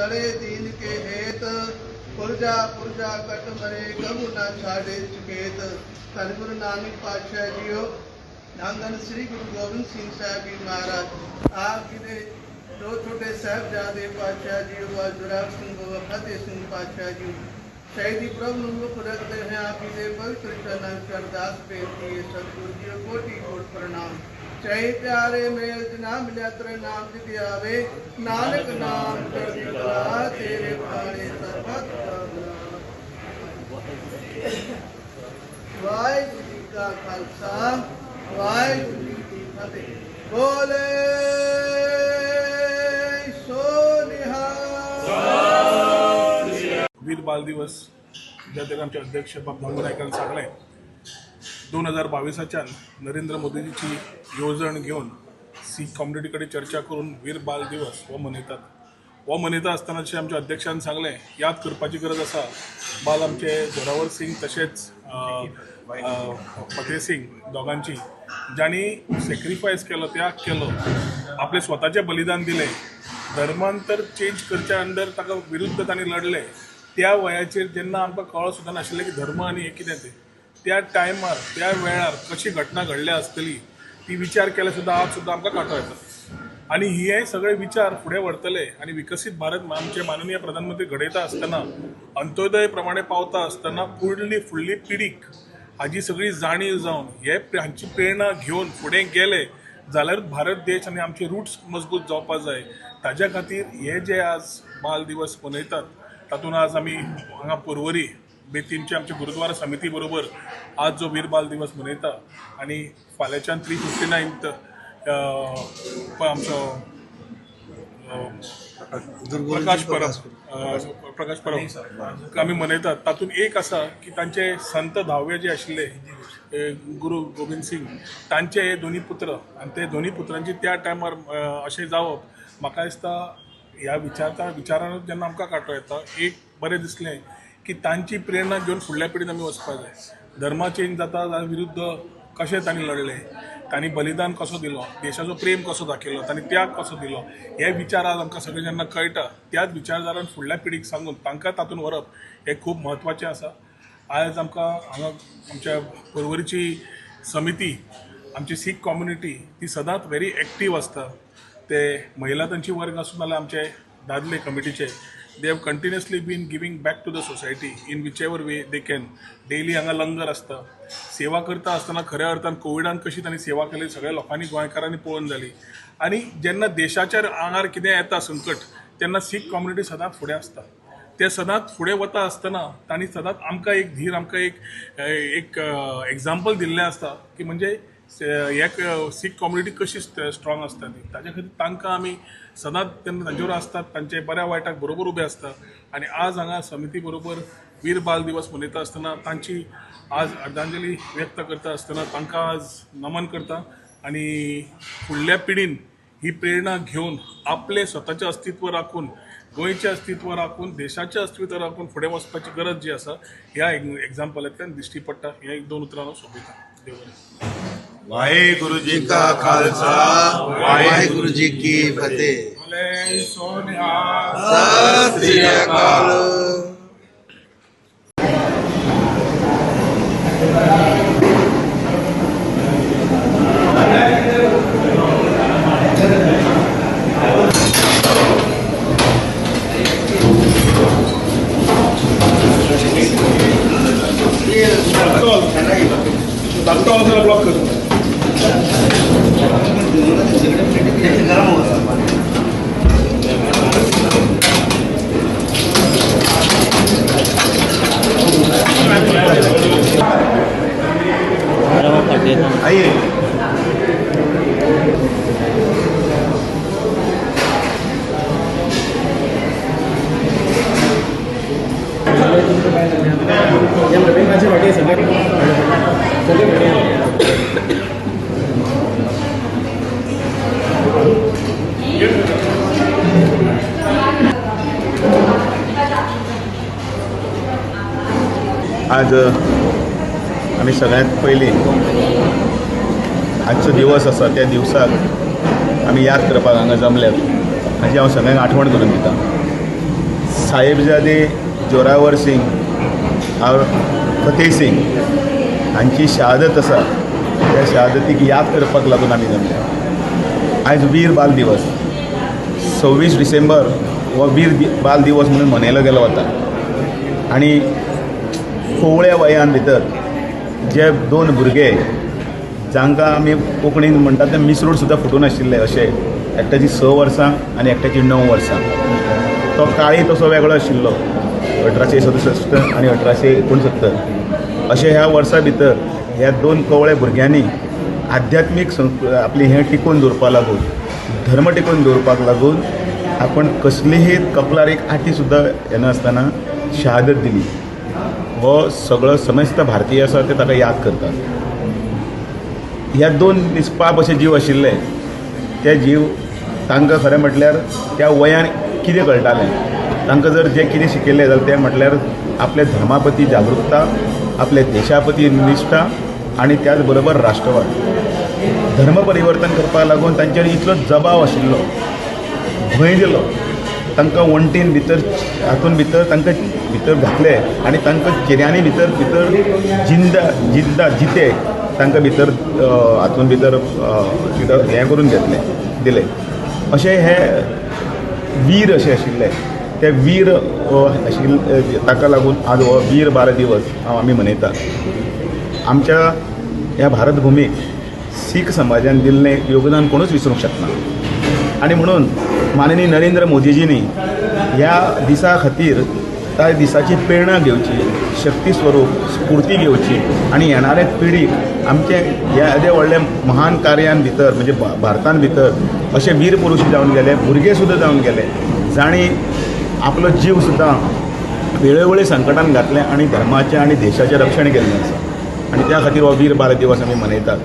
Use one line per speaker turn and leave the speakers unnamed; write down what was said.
लड़े दीन के हेत पुरजा पुरजा कट मरे कबू न छाड़े चुकेत। धन गुरु नानक पातशाह जीओ धन धन श्री गुरु गोबिंद सिंह साहब जी महाराज आप जी दे दो छोटे साहबजादे पातशाह जी व जुराब सिंह व फतेह सिंह पातशाह जी शहीदी प्रभु मुख रखते हैं आप जी दे पवित्र चरण अरदास बेनती है सतगुरु जी कोटि कोटि प्रणाम। चाहे प्यारे मेल जना मिलिया तेरे नाम जिते आवे नानक नाम चढ़ती कला तेरे भाणे सर्बत वाहिगुरू जी का खालसा वाहिगुरू जी की फतेह। बोले सो निहाल।
वीर बाल दिवस ज्या ते आमचे अध्यक्ष बाब नायकांनी सांगले 2022 नरेंद्र मोदीची येवजण घेऊन सीख कम्युनिटीकडे चर्चा करून वीर बाल दिवस हो मनयतात। हो मनयता आसतनाचे आमच्या अध्यक्षान सांगले याद करपाची गरज आसा बाल आमचे जोरावर सिंग तशेंच फतेह सिंग दोगांची ज्यांनी सॅक्रिफायस केलो त्याग केलो आपले स्वताचे बलिदान दिले धर्मांतर चेंज करच्या अंडर ताका विरुद्ध तांणी लढले। त्या वयाचेर जेन्ना आमकां कळो सुद्दां नाशिल्लें की धर्म आनी हें कितें तें त्या टायमार त्या वेळार कशी घटना घडल्या आसतली ती विचार केल्यार सुद्दां आज सुद्दां आमकां कांटो येता। आनी हे सगळे विचार फुडें व्हरतले आनी विकसीत भारत आमचे माननीय प्रधानमंत्री घडयता आसतना अंत्योदय प्रमाणे पावता आसतना फुडली पिढीक हाजी सगळी जाणीव जावन हांची प्रेरणा घेवन फुडें गेले जाल्यार भारत देश आनी आमचे रूट्स मजबूत जावपाक जाय। ताज्या खातीर हे जे आज बाल दिवस मनयतात तातूंत आज आमी हांगा पर्वरी बेतीनचे आमच्या गुरुद्वारा समिती बरोबर आज जो वीर बाल दिवस मनयता आनी फाल्यांच्यान 359th आमचो प्रकाश परब आमी मनयतात। तातूंत एक आसा की तांचे संत धाव्वे जे आशिल्ले गुरु गोबिंद सिंग तांचे हे दोनी पुत्र आनी ते दोनी पुत्रांची त्या टायमार अशें जावप म्हाका दिसता ह्या विचारान जेन्ना आमकां कांटो येता एक बरें दिसलें की तांची प्रेरणा घेवन फुडल्या पिढीन आमी वचपाक जाय। धर्म चेंज जाता जाल्यार विरुद्ध कशें तांणी लढले तांणी बलिदान कसो दिलो देशाचो प्रेम कसो दाखयलो तांणी त्याग कसो दिलो हे विचार आज आमकां सगळे जेन्ना कळटा त्याच विचारधारान फुडल्या पिढीक सांगून तांकां तातूंत व्हरप हें खूब म्हत्वाचें आसा। आयज आमकां हांगा आमच्या पर्वरीची समिती आमची सीख कम्युनिटी ती सदांच व्हेरी एक्टीव आसता। ते महिला तांची वर्ग आसूं नाल्यार आमचे दादले कमिटीचे they have continuously been giving back to the society in whichever way they can. Daily हांगा लंगर आसता सेवा करता आसतना खऱ्या अर्थान कोविडान कशी तांणी सेवा केली सगळ्या लोकांनी गोंयकारांनी पळोवन जाली। आनी जेन्ना देशाच्या आंगार कितें येता संकट तेन्ना सीख कम्युनिटी सदांच फुडें आसता। ते सदांच फुडें वता आसतना तांणी सदांच आमकां एक धीर आमकां एक एग्जाम्पल दिल्लें आसता की म्हणजे एक सीख कम्युनिटी कशी स्ट्रॉंग आसता ती ताज्या खातीर तांकां आमी सदांच तेन्ना तांचे बरोबर आसतात तांचे बऱ्या वायटाक बरोबर उबे आसता। आनी आज हांगा समिती बरोबर वीर बाल दिवस मनयता आसतना तांची आज आदरांजली व्यक्त करता आसतना तांकां आज नमन करता आनी फुडल्या पिढीन ही प्रेरणा घेवन आपले स्वताचें अस्तित्व राखून गोंयचें अस्तित्व राखून देशाचें अस्तित्व राखून फुडें वचपाची गरज जी आसा ह्या एग्जाम्पलांतल्यान दिश्टी पडटा। हे एक दोन उतरां हांव सोंपयता। देव बरें।
वाहेगुरु जी का खालसा वाहेगुरु जी की फतेह। सत श्री अकाल।
ब्लॉक कर
आइए आज आमी सगळ्यात पयलीं आजचो दिवस आसा त्या दिवसाक आमी याद करपाक हांगा जमल्यात हाची हांव सगळ्यांक आठवण करून दिता।
साहेबजादे जोरावर सिंग फतेह सिंग हांची शहादत आसा त्या शहादतीक याद करपाक लागून आमी जमले. आयज वीर बाल दिवस 26 डिसेंबर हो वीर बाल दिवस म्हणून मनयलो गेलो वता. आनी कोवळ्या वयान भितर जे 2 भुरगे जांकां आमी कोंकणीन म्हणटा ते मिसरूड सुद्दां फुटून आशिल्ले, अशे एकट्याची 6 वर्सां आनी एकट्याची 9 वर्सां. तो काळी तसो वेगळो आशिल्लो 1867 आनी 1869. अशे ह्या वर्सां भितर ह्या 2 कवळे भुरग्यांनी आध्यात्मीक आपली हें टिकून दवरपाक लागून, धर्म टिकून दवरपाक लागून आपण कसलीही कपलारीक आटी सुद्दां येनासतना शहादत दिली. हो सगळो समस्त भारतीय आसा ते ताका याद करतात. ह्या 2 निस्पाप अशे जीव आशिल्ले, ते जीव तांकां खरें म्हटल्यार त्या वयान कितें कळटालें. तांकां जर जें कितें शिकयलें जाल्यार तें म्हटल्यार आपल्या धर्मा प्रती जागृकता, आपल्या देशा प्रती निश्ठा आनी त्याच बरोबर राष्ट्रवाद. धर्म परिवर्तन करपाक लागून तांचेर इतलो जबाव आशिल्लो, भंय दिलो तांकां वणटीन भितर, हातून भितर तांकां भितर घातले आनी तांकां चेऱ्यांनी भितर जिते तांकां भितर हातून भितर हें करून घेतले दिले. अशे हे वीर अशे आशिल्ले. ते वीर आशिल्ले ताका लागून आज हो वीर बाल दिवस आमी मनयतात. आमच्या ह्या भारत भुमीक सीख समाजान दिल्लें योगदान कोणूच विसरूंक शकना. आनी म्हणून माननीय नरेंद्र मोदीजींनी ह्या दिसा खातीर त्या दिसाची प्रेरणा घेवची, शक्ती स्वरूप स्फूर्ती घेवची आनी येणारे पिढीक आमचे येदे व्हडले महान कार्यान भितर म्हणजे भारतान भितर अशे वीर पुरुश जावन गेले, भुरगे सुद्दां जावन गेले, जाणी आपलो जीव सुद्दां वेळोवेळी संकटान घातलें आनी धर्माचें आनी देशाचें रक्षण केल्लें आसा. आनी त्या खातीर हो वीर बाल दिवस आमी मनयतात.